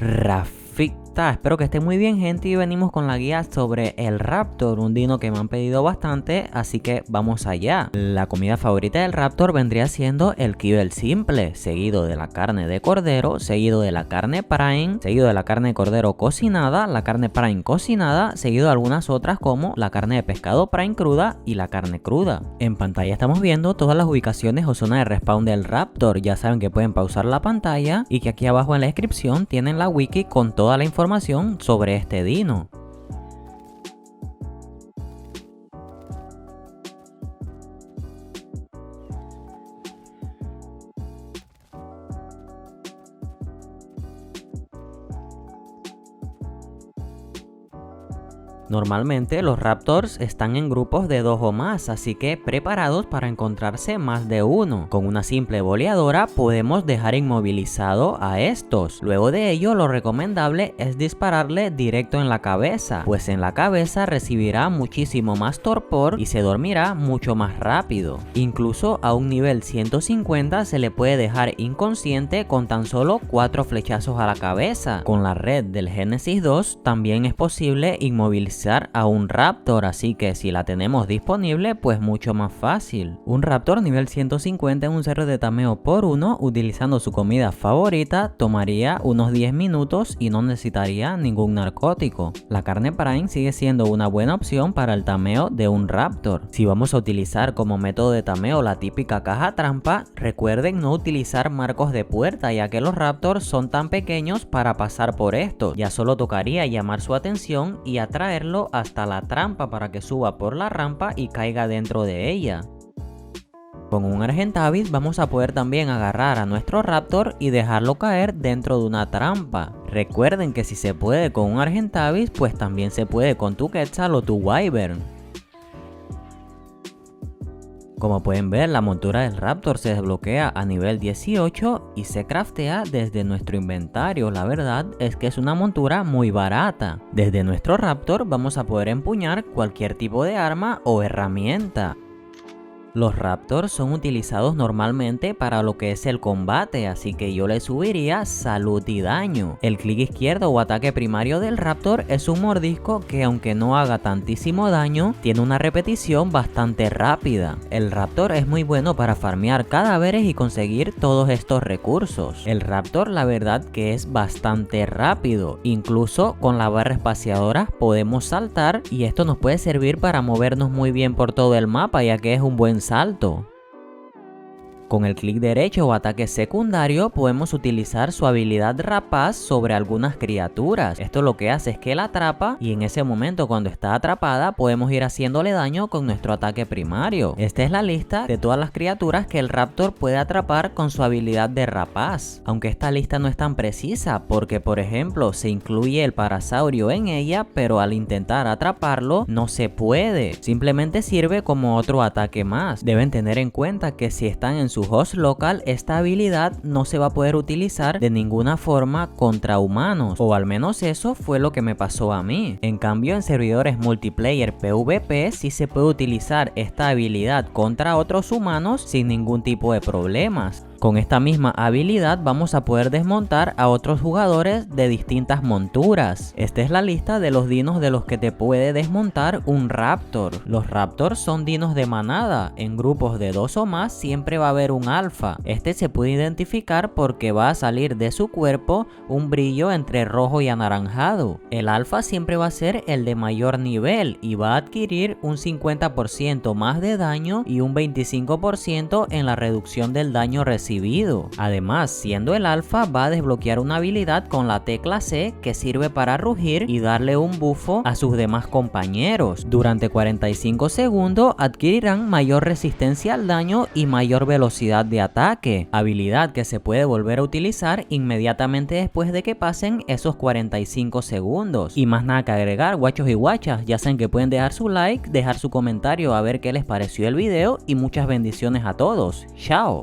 Rafita, espero que estén muy bien, gente, y venimos con la guía sobre el Raptor, un dino que me han pedido bastante, así que vamos allá. La comida favorita del Raptor vendría siendo el kibble simple, seguido de la carne de cordero, seguido de la carne prime, seguido de la carne de cordero cocinada, la carne prime cocinada, seguido de algunas otras como la carne de pescado prime cruda y la carne cruda. En pantalla estamos viendo todas las ubicaciones o zonas de respawn del Raptor. Ya saben que pueden pausar la pantalla y que aquí abajo en la descripción tienen la wiki con toda la información sobre este dino. Normalmente los Raptors están en grupos de 2 o más, así que preparados para encontrarse más de uno. Con una simple boleadora podemos dejar inmovilizado a estos. Luego de ello, lo recomendable es dispararle directo en la cabeza, pues en la cabeza recibirá muchísimo más torpor y se dormirá mucho más rápido. Incluso a un nivel 150 se le puede dejar inconsciente con tan solo 4 flechazos a la cabeza. Con la red del Genesis 2 también es posible inmovilizar a un Raptor, así que si la tenemos disponible, pues mucho más fácil. Un Raptor nivel 150 en un cerro de tameo por 1 utilizando su comida favorita tomaría unos 10 minutos y no necesitaría ningún narcótico. La carne prime sigue siendo una buena opción para el tameo de un Raptor. Si vamos a utilizar como método de tameo la típica caja trampa, recuerden no utilizar marcos de puerta, ya que los Raptors son tan pequeños para pasar por estos. Ya solo tocaría llamar su atención y atraerlo hasta la trampa para que suba por la rampa y caiga dentro de ella. Con un Argentavis vamos a poder también agarrar a nuestro Raptor y dejarlo caer dentro de una trampa. Recuerden que si se puede con un Argentavis, pues también se puede con tu Quetzal o tu Wyvern. Como pueden ver, la montura del Raptor se desbloquea a nivel 18 y se craftea desde nuestro inventario. La verdad es que es una montura muy barata. Desde nuestro Raptor vamos a poder empuñar cualquier tipo de arma o herramienta. Los Raptors son utilizados normalmente para lo que es el combate, así que yo le subiría salud y daño. El clic izquierdo o ataque primario del Raptor es un mordisco que, aunque no haga tantísimo daño, tiene una repetición bastante rápida. El Raptor es muy bueno para farmear cadáveres y conseguir todos estos recursos. El Raptor, la verdad que es bastante rápido, incluso con la barra espaciadora podemos saltar y esto nos puede servir para movernos muy bien por todo el mapa, ya que es un buen salto. Con el clic derecho o ataque secundario podemos utilizar su habilidad rapaz sobre algunas criaturas. Esto lo que hace es que la atrapa y en ese momento, cuando está atrapada, podemos ir haciéndole daño con nuestro ataque primario. Esta es la lista de todas las criaturas que el Raptor puede atrapar con su habilidad de rapaz. Aunque esta lista no es tan precisa porque, por ejemplo, se incluye el Parasaurio en ella, pero al intentar atraparlo no se puede. Simplemente sirve como otro ataque más. Deben tener en cuenta que si están en su host local, esta habilidad no se va a poder utilizar de ninguna forma contra humanos, o al menos eso fue lo que me pasó a mí. En cambio, en servidores multiplayer PvP sí se puede utilizar esta habilidad contra otros humanos sin ningún tipo de problemas. Con esta misma habilidad vamos a poder desmontar a otros jugadores de distintas monturas. Esta es la lista de los dinos de los que te puede desmontar un Raptor. Los Raptors son dinos de manada. En grupos de 2 o más siempre va a haber un alfa. Este se puede identificar porque va a salir de su cuerpo un brillo entre rojo y anaranjado. El alfa siempre va a ser el de mayor nivel y va a adquirir un 50% más de daño y un 25% en la reducción del daño recibido. Además, siendo el alfa, va a desbloquear una habilidad con la tecla C que sirve para rugir y darle un bufo a sus demás compañeros. Durante 45 segundos adquirirán mayor resistencia al daño y mayor velocidad de ataque, habilidad que se puede volver a utilizar inmediatamente después de que pasen esos 45 segundos. Y más nada que agregar, guachos y guachas, ya saben que pueden dejar su like, dejar su comentario a ver qué les pareció el video y muchas bendiciones a todos. Chao.